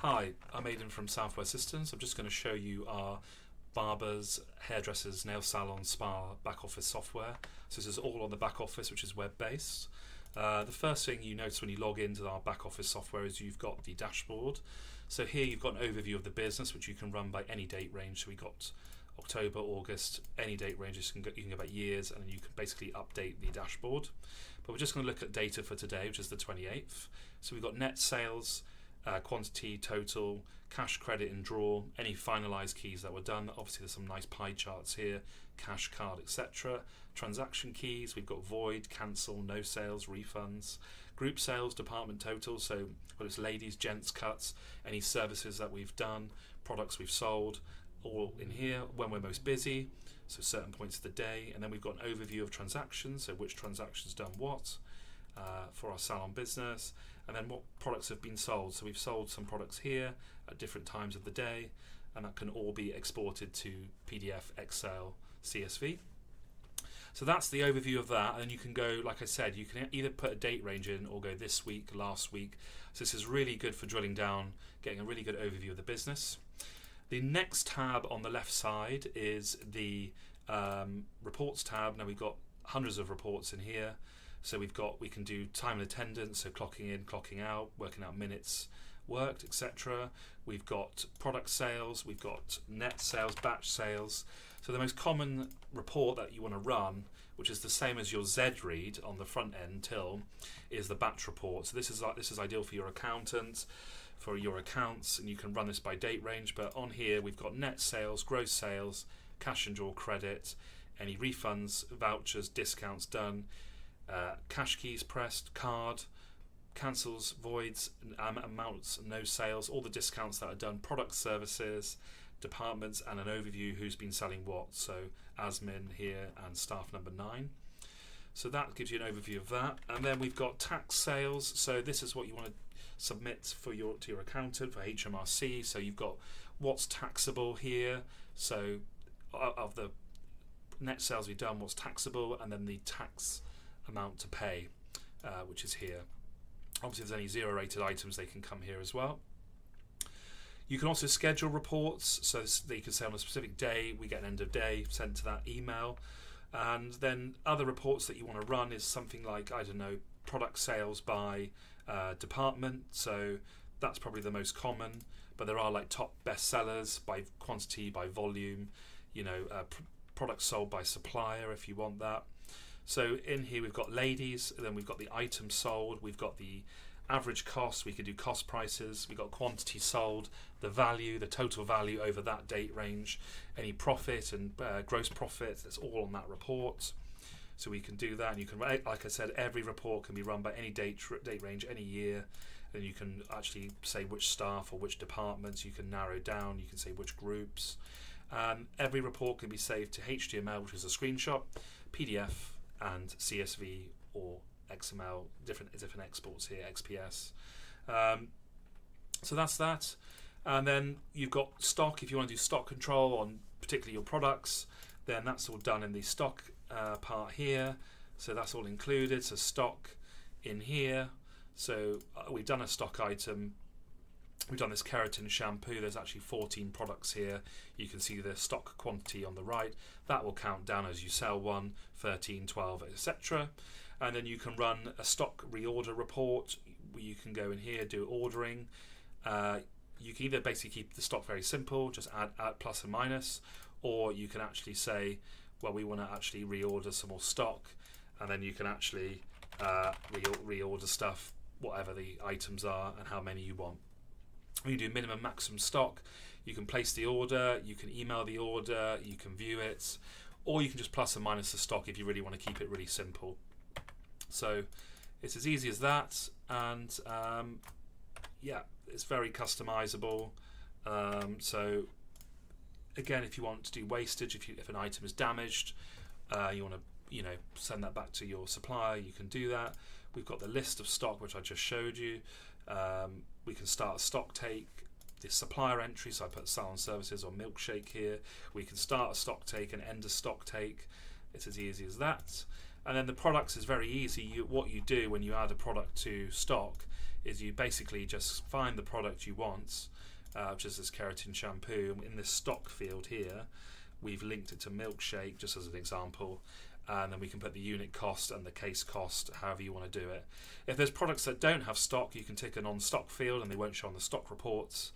Hi, I'm Aidan from Software Systems. I'm just going to show you our Barbers, Hairdressers, Nail Salon, Spa back office software. So this is all on the back office, which is web-based. The first thing you notice when you log into our back office software is you've got the dashboard. So here you've got an overview of the business, which you can run by any date range. So we got October, August, any date ranges. You can go by years, and then you can basically update the dashboard. But we're just going to look at data for today, which is the 28th. So we've got net sales, quantity, total, cash, credit and draw, any finalized keys that were done. Obviously there's some nice pie charts here, cash, card, etc. Transaction keys, we've got void, cancel, no sales, refunds, group sales, department total, so whether it's ladies, gents cuts, any services that we've done, products we've sold, all in here. When we're most busy, so certain points of the day, and then we've got an overview of transactions, so which transactions done what for our salon business, and then what products have been sold. So we've sold some products here at different times of the day, and that can all be exported to PDF, Excel, CSV. So that's the overview of that, and you can go, like I said, you can either put a date range in or go this week, last week. So this is really good for drilling down, getting a really good overview of the business. The next tab on the left side is the reports tab. Now we've got hundreds of reports in here. So we can do time and attendance, so clocking in, clocking out, working out minutes worked, etc. We've got product sales, we've got net sales, batch sales. So the most common report that you want to run, which is the same as your Z read on the front end till, is the batch report. So this is ideal for your accountant, for your accounts, and you can run this by date range. But on here we've got net sales, gross sales, cash and draw credit, any refunds, vouchers, discounts done, cash keys pressed, card, cancels, voids, amounts, no sales, all the discounts that are done, product, services, departments, and an overview who's been selling what. So admin here and staff number 9. So that gives you an overview of that. And then we've got tax sales. So this is what you want to submit to your accountant for HMRC. So you've got what's taxable here. So of the net sales we've done, what's taxable, and then the tax amount to pay, which is here. Obviously, if there's any zero rated items, they can come here as well. You can also schedule reports, so that you can say on a specific day we get an end of day sent to that email. And then other reports that you want to run is something like, I don't know, product sales by department. So that's probably the most common, but there are like top best sellers by quantity, by volume, products sold by supplier if you want that. So in here we've got ladies, then we've got the items sold, we've got the average cost, we could do cost prices, we've got quantity sold, the value, the total value over that date range, any profit and gross profit, that's all on that report. So we can do that, and you can, like I said, every report can be run by any date range, any year, and you can actually say which staff or which departments, you can narrow down, you can say which groups. Every report can be saved to HTML, which is a screenshot, PDF, and CSV or XML, different exports here, XPS. So that's that. And then you've got stock. If you want to do stock control on particularly your products, then that's all done in the stock part here. So that's all included. So stock in here. So we've done a stock item. We've done this keratin shampoo. There's actually 14 products here. You can see the stock quantity on the right. That will count down as you sell 1, 13, 12, etc. And then you can run a stock reorder report. You can go in here, do ordering. You can either basically keep the stock very simple, just add plus and minus, or you can actually say, well, we want to actually reorder some more stock, and then you can actually reorder stuff, whatever the items are and how many you want. When you do minimum maximum stock, you can place the order, you can email the order, you can view it, or you can just plus and minus the stock if you really want to keep it really simple. So it's as easy as that, and yeah, it's very customizable. So again, if you want to do wastage, if an item is damaged, you want to send that back to your supplier, you can do that. We've got the list of stock which I just showed you. We can start a stock take, the supplier entry, so I put Salon Services or Milkshake here. We can start a stock take and end a stock take. It's as easy as that. And then the products is very easy. What you do when you add a product to stock is you basically just find the product you want, which is this keratin shampoo. In this stock field here, we've linked it to milkshake just as an example, and then we can put the unit cost and the case cost, however you want to do it. If there's products that don't have stock, you can tick a non-stock field and they won't show on the stock reports.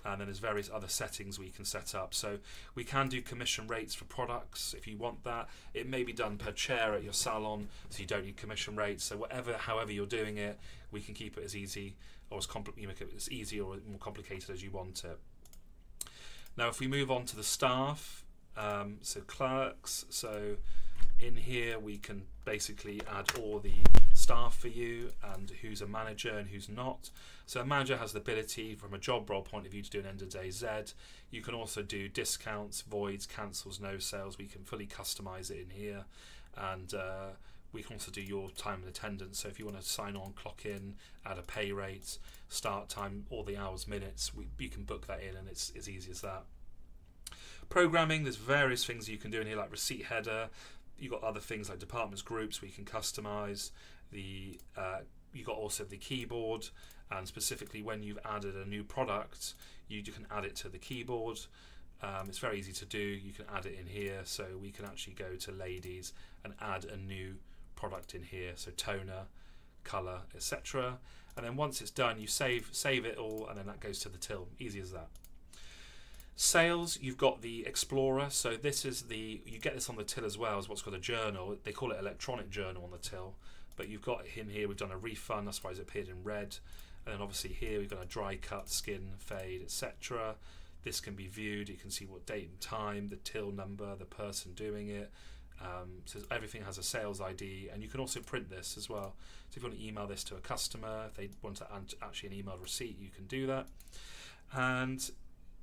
And then there's various other settings we can set up. So we can do commission rates for products if you want that. It may be done per chair at your salon, so you don't need commission rates. So however you're doing it, we can keep it as easy or make it as easy or more complicated as you want it. Now, if we move on to the staff, so clerks. So in here we can basically add all the staff for you and who's a manager and who's not. So a manager has the ability from a job role point of view to do an end of day Z. You can also do discounts, voids, cancels, no sales. We can fully customize it in here, and we can also do your time and attendance. So if you want to sign on, clock in, add a pay rate, start time, all the hours, minutes, you can book that in, and it's as easy as that. Programming, there's various things you can do in here, like receipt header. You've got other things like departments, groups we can customize. You got also the keyboard, and specifically when you've added a new product, you can add it to the keyboard. It's very easy to do. You can add it in here, so we can actually go to ladies and add a new product in here, so toner, color, etc. And then once it's done, you save it all, and then that goes to the till. Easy as that. Sales, you've got the Explorer. So this is you get this on the till as well as what's called a journal. They call it electronic journal on the till, but you've got in here, we've done a refund, that's why it's appeared in red. And then obviously here we've got a dry cut, skin, fade, etc. This can be viewed. You can see what date and time, the till number, the person doing it. So everything has a sales ID, and you can also print this as well. So if you want to email this to a customer, if they want to actually an emailed receipt, you can do that. And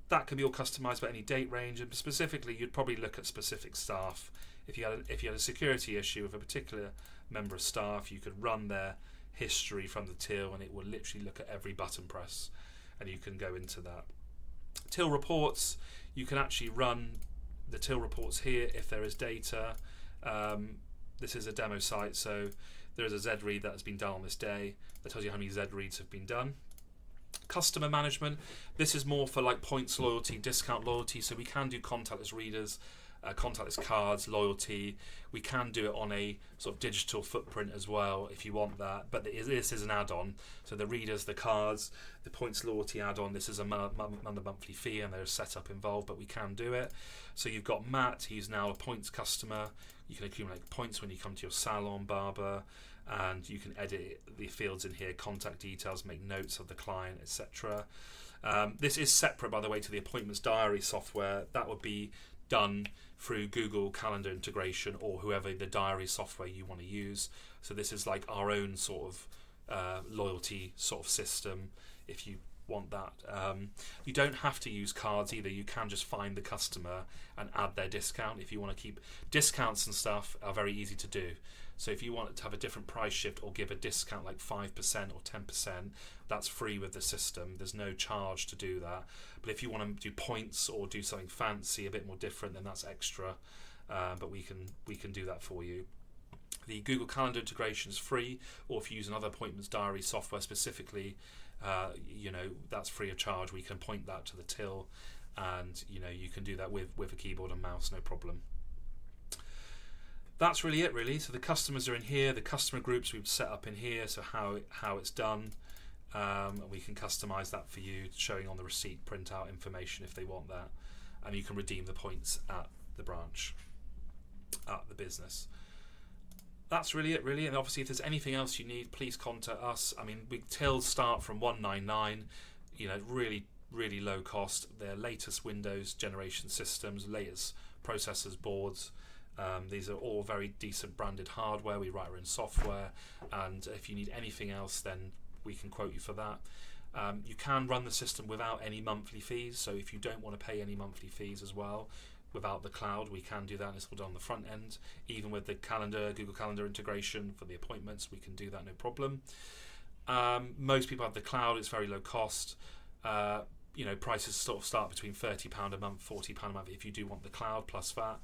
that can be all customized by any date range, and specifically you'd probably look at specific staff. If you had a security issue with a particular member of staff, you could run their history from the till, and it will literally look at every button press, and you can go into that. Till reports, you can actually run the till reports here if there is data. This is a demo site, so there is a Z read that has been done on this day that tells you how many Z reads have been done. Customer management, this is more for like points loyalty, discount loyalty, so we can do contactless readers, contactless cards, loyalty. We can do it on a sort of digital footprint as well if you want that, but this is an add-on. So the readers, the cards, the points loyalty add-on, this is a monthly fee and there's setup involved, but we can do it. So you've got Matt, he's now a points customer. You can accumulate points when you come to your salon, barber, and you can edit the fields in here, contact details, make notes of the client, etc. This is separate, by the way, to the appointments diary software. That would be done through Google Calendar integration or whoever the diary software you want to use. So this is like our own sort of loyalty sort of system if you want that. You don't have to use cards either. You can just find the customer and add their discount. If you want to keep discounts and stuff, are very easy to do. So if you want to have a different price shift or give a discount like 5% or 10%, that's free with the system. There's no charge to do that. But if you want to do points or do something fancy, a bit more different, then that's extra. But we can do that for you. The Google Calendar integration is free, or if you use another appointments diary software specifically, that's free of charge. We can point that to the till, and you can do that with a keyboard and mouse, no problem. That's really it, really. So the customers are in here. The customer groups we've set up in here, so how it's done. And we can customize that for you, showing on the receipt printout information if they want that. And you can redeem the points at the branch, at the business. That's really it, really. And obviously, if there's anything else you need, please contact us. I mean, tills start from $199, really, really low cost. Their latest Windows generation systems, latest processors, boards. These are all very decent branded hardware. We write our own software, and if you need anything else, then we can quote you for that. You can run the system without any monthly fees, so if you don't want to pay any monthly fees as well, without the cloud, we can do that, and it's all done on the front end. Even with the Google Calendar integration for the appointments, we can do that, no problem. Most people have the cloud. It's very low cost. Prices sort of start between £30 a month, £40 a month if you do want the cloud plus that.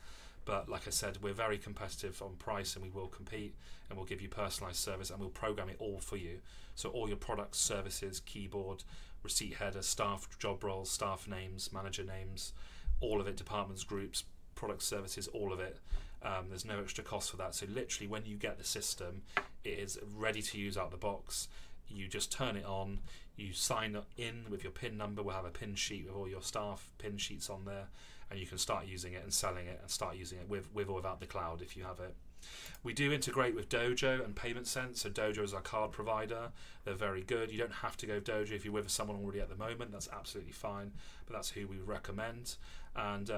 But like I said, we're very competitive on price, and we will compete, and we'll give you personalised service, and we'll program it all for you. So all your products, services, keyboard, receipt header, staff job roles, staff names, manager names, all of it, departments, groups, product services, all of it. There's no extra cost for that. So literally when you get the system, it is ready to use out the box. You just turn it on, you sign in with your PIN number. We'll have a PIN sheet with all your staff PIN sheets on there, and you can start using it and selling it, and start using it with or without the cloud if you have it. We do integrate with Dojo and Payment Sense. So Dojo is our card provider. They're very good. You don't have to go with Dojo if you're with someone already at the moment. That's absolutely fine, but that's who we recommend. And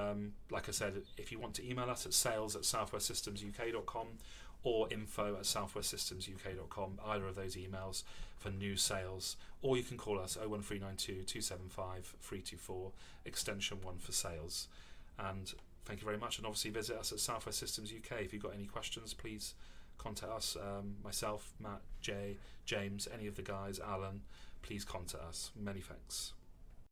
like I said, if you want to email us at sales@southwestsystemsuk.com or info@southwestsystemsuk.com, either of those emails for new sales, or you can call us 01392 275 324 extension 1 for sales. And thank you very much, and obviously visit us at Southwest Systems UK. If you've got any questions, please contact us, myself, Matt, Jay, James, any of the guys, Alan, please contact us. Many thanks.